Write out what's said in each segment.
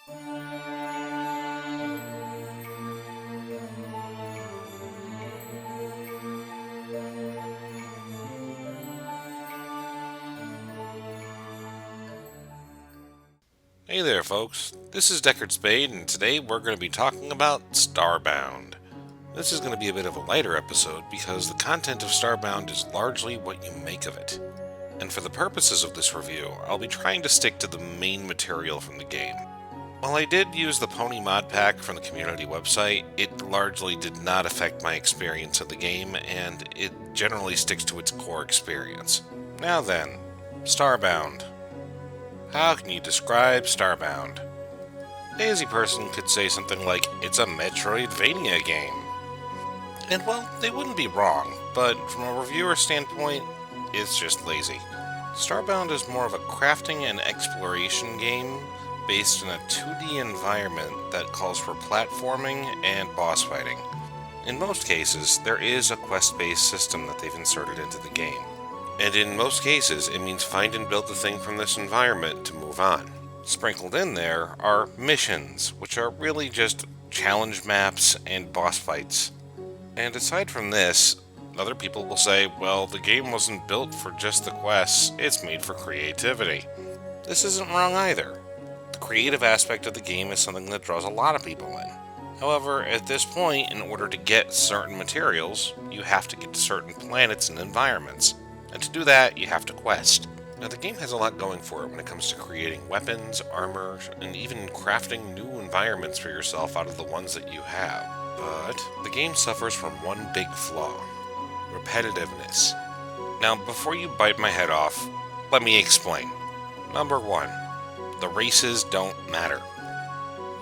Hey there, folks. This is Deckard Spade, and today we're going to be talking about Starbound. This is going to be a bit of a lighter episode because the content of Starbound is largely what you make of it. And for the purposes of this review, I'll be trying to stick to the main material from the game. While I did use the Pony mod pack from the community website, it largely did not affect my experience of the game, and it generally sticks to its core experience. Now then, Starbound. How can you describe Starbound? A lazy person could say something like, it's a Metroidvania game. And well, they wouldn't be wrong, but from a reviewer standpoint, it's just lazy. Starbound is more of a crafting and exploration game based in a 2D environment that calls for platforming and boss fighting. In most cases, there is a quest-based system that they've inserted into the game. And in most cases, it means find and build the thing from this environment to move on. Sprinkled in there are missions, which are really just challenge maps and boss fights. And aside from this, other people will say, well, the game wasn't built for just the quests, it's made for creativity. This isn't wrong either. The creative aspect of the game is something that draws a lot of people in. However, at this point, in order to get certain materials, you have to get to certain planets and environments. And to do that, you have to quest. Now, the game has a lot going for it when it comes to creating weapons, armor, and even crafting new environments for yourself out of the ones that you have. But the game suffers from one big flaw: repetitiveness. Now, before you bite my head off, let me explain. Number 1, the races don't matter.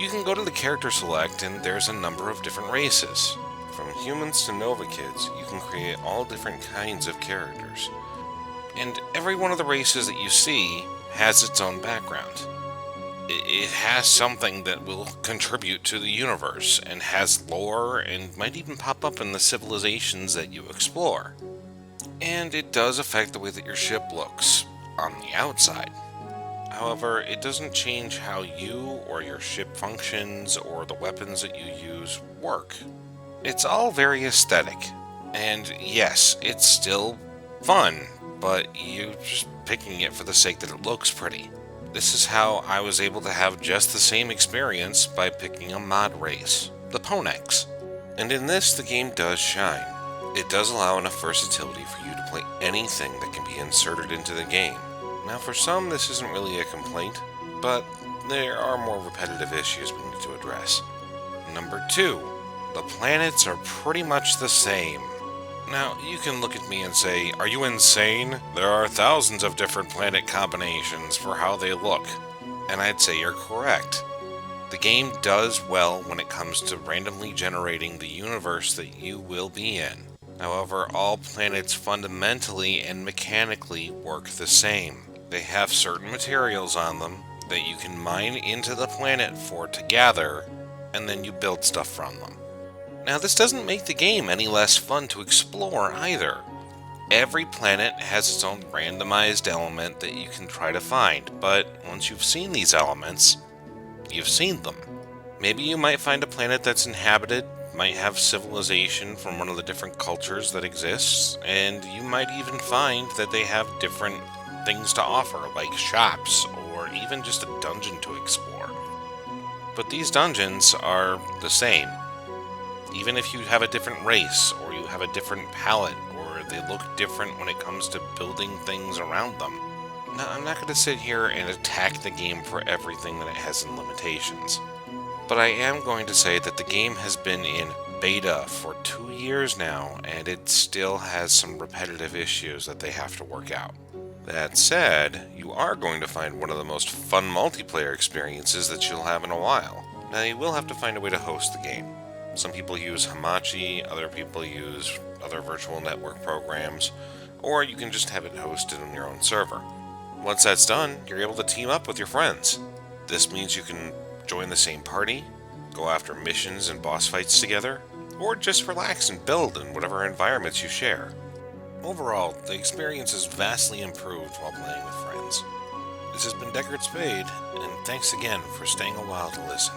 You can go to the character select and there's a number of different races. From humans to Nova Kids, you can create all different kinds of characters. And every one of the races that you see has its own background. It has something that will contribute to the universe, and has lore, and might even pop up in the civilizations that you explore. And it does affect the way that your ship looks on the outside. However, it doesn't change how you or your ship functions or the weapons that you use work. It's all very aesthetic, and yes, it's still fun, but you're just picking it for the sake that it looks pretty. This is how I was able to have just the same experience by picking a mod race, the Ponies. And in this, the game does shine. It does allow enough versatility for you to play anything that can be inserted into the game. Now, for some, this isn't really a complaint, but there are more repetitive issues we need to address. Number 2. The planets are pretty much the same. Now, you can look at me and say, are you insane? There are thousands of different planet combinations for how they look. And I'd say you're correct. The game does well when it comes to randomly generating the universe that you will be in. However, all planets fundamentally and mechanically work the same. They have certain materials on them that you can mine into the planet for to gather, and then you build stuff from them. Now, this doesn't make the game any less fun to explore either. Every planet has its own randomized element that you can try to find, but once you've seen these elements, you've seen them. Maybe you might find a planet that's inhabited, might have civilization from one of the different cultures that exists, and you might even find that they have different things to offer, like shops, or even just a dungeon to explore. But these dungeons are the same. Even if you have a different race, or you have a different palette, or they look different when it comes to building things around them. Now, I'm not going to sit here and attack the game for everything that it has in limitations. But I am going to say that the game has been in beta for 2 years now, and it still has some repetitive issues that they have to work out. That said, you are going to find one of the most fun multiplayer experiences that you'll have in a while. Now, you will have to find a way to host the game. Some people use Hamachi, other people use other virtual network programs, or you can just have it hosted on your own server. Once that's done, you're able to team up with your friends. This means you can join the same party, go after missions and boss fights together, or just relax and build in whatever environments you share. Overall, the experience is vastly improved while playing with friends. This has been Deckard Spade, and thanks again for staying a while to listen.